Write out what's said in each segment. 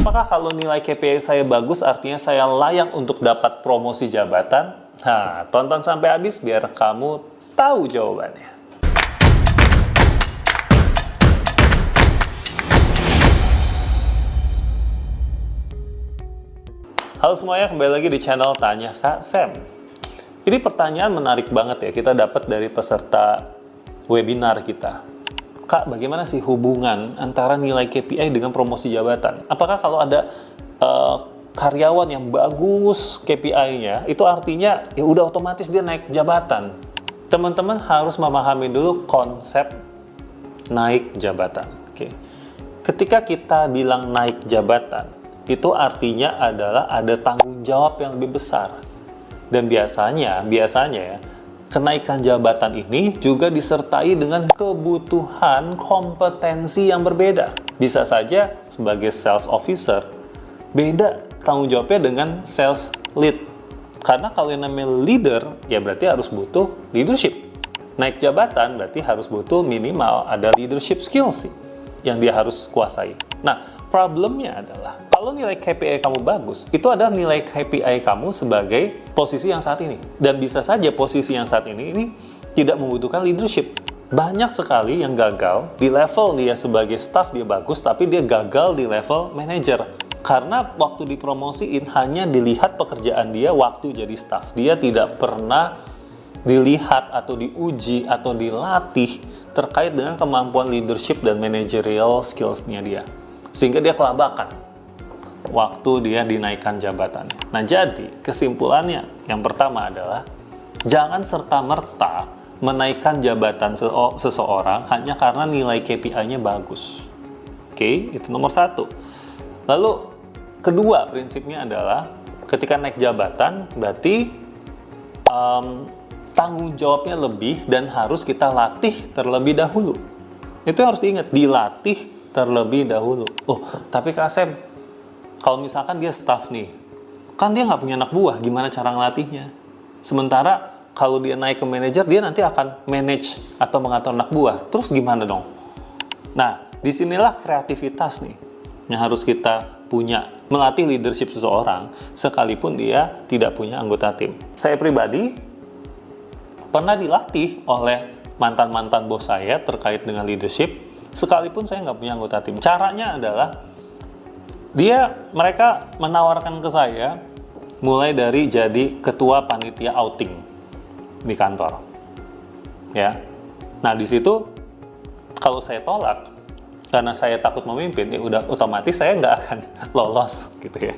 Apakah kalau nilai KPI saya bagus artinya saya layak untuk dapat promosi jabatan? Nah, tonton sampai habis biar kamu tahu jawabannya. Halo semuanya, kembali lagi di channel Tanya Kak Sam. Ini pertanyaan menarik banget ya, kita dapat dari peserta webinar kita. Kak, bagaimana sih hubungan antara nilai KPI dengan promosi jabatan? Apakah kalau ada karyawan yang bagus KPI-nya, itu artinya ya udah otomatis dia naik jabatan? Teman-teman harus memahami dulu konsep naik jabatan. Oke. Ketika kita bilang naik jabatan, itu artinya adalah ada tanggung jawab yang lebih besar. Dan biasanya ya, kenaikan jabatan ini juga disertai dengan kebutuhan kompetensi yang berbeda. Bisa saja sebagai sales officer, beda tanggung jawabnya dengan sales lead. Karena kalau yang namanya leader, ya berarti harus butuh leadership. Naik jabatan berarti harus butuh minimal ada leadership skills yang dia harus kuasai. Nah, problemnya adalah kalau nilai KPI kamu bagus, itu adalah nilai KPI kamu sebagai posisi yang saat ini. Dan bisa saja posisi yang saat ini tidak membutuhkan leadership. Banyak sekali yang gagal di level dia sebagai staff dia bagus, tapi dia gagal di level manager. Karena waktu dipromosiin hanya dilihat pekerjaan dia waktu jadi staff. Dia tidak pernah dilihat atau diuji atau dilatih terkait dengan kemampuan leadership dan managerial skills-nya dia. Sehingga dia kelabakan waktu dia dinaikkan jabatannya. Nah, jadi kesimpulannya yang pertama adalah jangan serta-merta menaikkan jabatan seseorang hanya karena nilai KPI-nya bagus. Oke, itu nomor satu. Lalu kedua prinsipnya adalah ketika naik jabatan berarti tanggung jawabnya lebih dan harus kita latih terlebih dahulu. Itu harus diingat, dilatih terlebih dahulu. Oh, tapi Kak Sam, kalau misalkan dia staff nih, kan dia nggak punya anak buah, gimana cara ngelatihnya? Sementara kalau dia naik ke manajer, dia nanti akan manage atau mengatur anak buah. Terus gimana dong? Nah, disinilah kreativitas nih yang harus kita punya. Melatih leadership seseorang, sekalipun dia tidak punya anggota tim. Saya pribadi pernah dilatih oleh mantan-mantan bos saya terkait dengan leadership, sekalipun saya nggak punya anggota tim. Caranya adalah mereka menawarkan ke saya mulai dari jadi ketua panitia outing di kantor. Ya. Nah, di situ kalau saya tolak karena saya takut memimpin, ya udah otomatis saya nggak akan lolos gitu ya.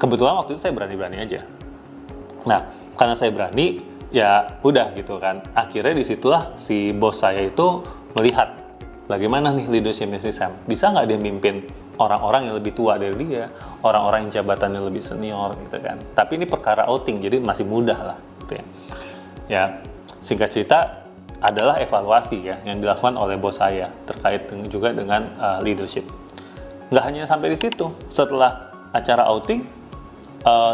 Kebetulan waktu itu saya berani-berani aja. Nah, karena saya berani, ya udah gitu kan. Akhirnya disitulah si bos saya itu melihat bagaimana nih leadership-nya si Sam. Bisa nggak dia mimpin orang-orang yang lebih tua dari dia, orang-orang yang jabatannya lebih senior gitu kan. Tapi ini perkara outing, jadi masih mudah lah gitu ya. Ya, singkat cerita adalah evaluasi ya yang dilakukan oleh bos saya terkait juga dengan leadership. Nggak hanya sampai di situ. Setelah acara outing,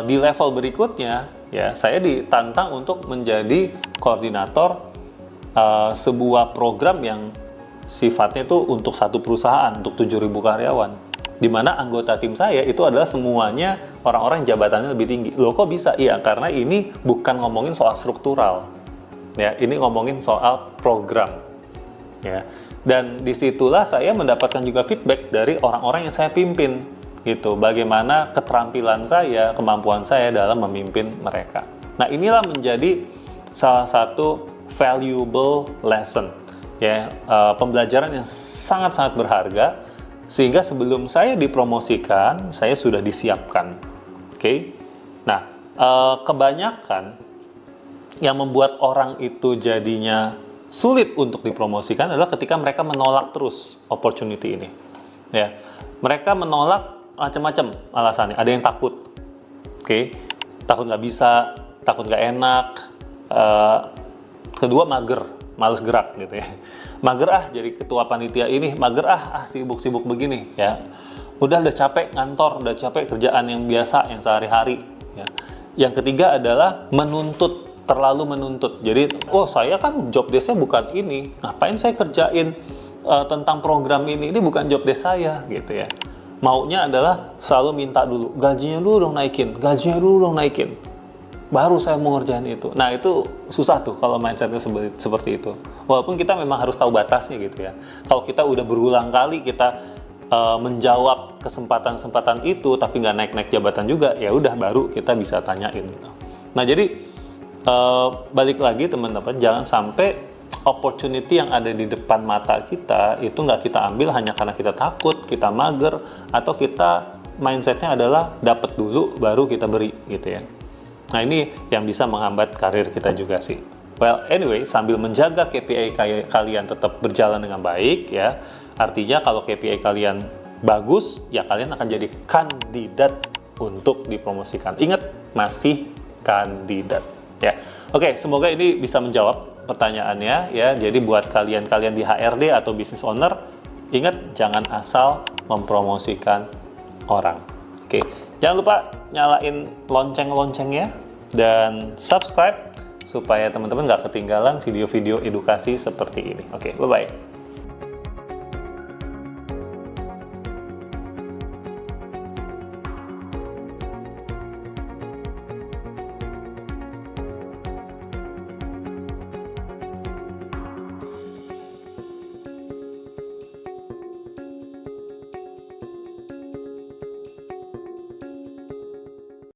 di level berikutnya ya saya ditantang untuk menjadi koordinator sebuah program yang sifatnya itu untuk satu perusahaan, untuk 7.000 karyawan. Di mana anggota tim saya itu adalah semuanya orang-orang jabatannya lebih tinggi. Loh kok bisa? Iya, karena ini bukan ngomongin soal struktural. Ya, ini ngomongin soal program. Ya. Dan disitulah saya mendapatkan juga feedback dari orang-orang yang saya pimpin. Gitu, bagaimana keterampilan saya, kemampuan saya dalam memimpin mereka. Nah, inilah menjadi salah satu valuable lesson. Ya, pembelajaran yang sangat-sangat berharga sehingga sebelum saya dipromosikan saya sudah disiapkan. Oke. Nah, kebanyakan yang membuat orang itu jadinya sulit untuk dipromosikan adalah ketika mereka menolak terus opportunity ini. Ya, mereka menolak macam-macam alasannya. Ada yang takut, takut nggak bisa, takut nggak enak. Kedua mager, males gerak gitu ya. Mager jadi ketua panitia ini, mager sibuk-sibuk begini ya. Udah capek ngantor, udah capek kerjaan yang biasa, yang sehari-hari ya. Yang ketiga adalah terlalu menuntut. Jadi, saya kan job desk-nya bukan ini. Ngapain saya kerjain tentang program ini bukan job desk saya gitu ya. maunya adalah selalu minta dulu, gajinya dulu dong naikin, gajinya dulu dong naikin, baru saya mau ngerjain itu. Nah itu susah tuh kalau mindsetnya seperti itu. Walaupun kita memang harus tahu batasnya gitu ya. Kalau kita udah berulang kali kita menjawab kesempatan-kesempatan itu tapi nggak naik-naik jabatan juga, ya udah baru kita bisa tanyain gitu. Nah jadi balik lagi teman-teman, jangan sampai opportunity yang ada di depan mata kita itu nggak kita ambil hanya karena kita takut, kita mager, atau kita mindsetnya adalah dapat dulu baru kita beri gitu ya. Nah ini yang bisa menghambat karir kita juga sih. Well anyway, sambil menjaga KPI kalian tetap berjalan dengan baik ya, artinya kalau KPI kalian bagus ya kalian akan jadi kandidat untuk dipromosikan. Ingat, masih kandidat ya. Oke, semoga ini bisa menjawab pertanyaannya ya. Jadi buat kalian-kalian di HRD atau business owner, ingat jangan asal mempromosikan orang. Oke, jangan lupa nyalain lonceng-loncengnya dan subscribe supaya teman-teman nggak ketinggalan video-video edukasi seperti ini. Oke, bye-bye.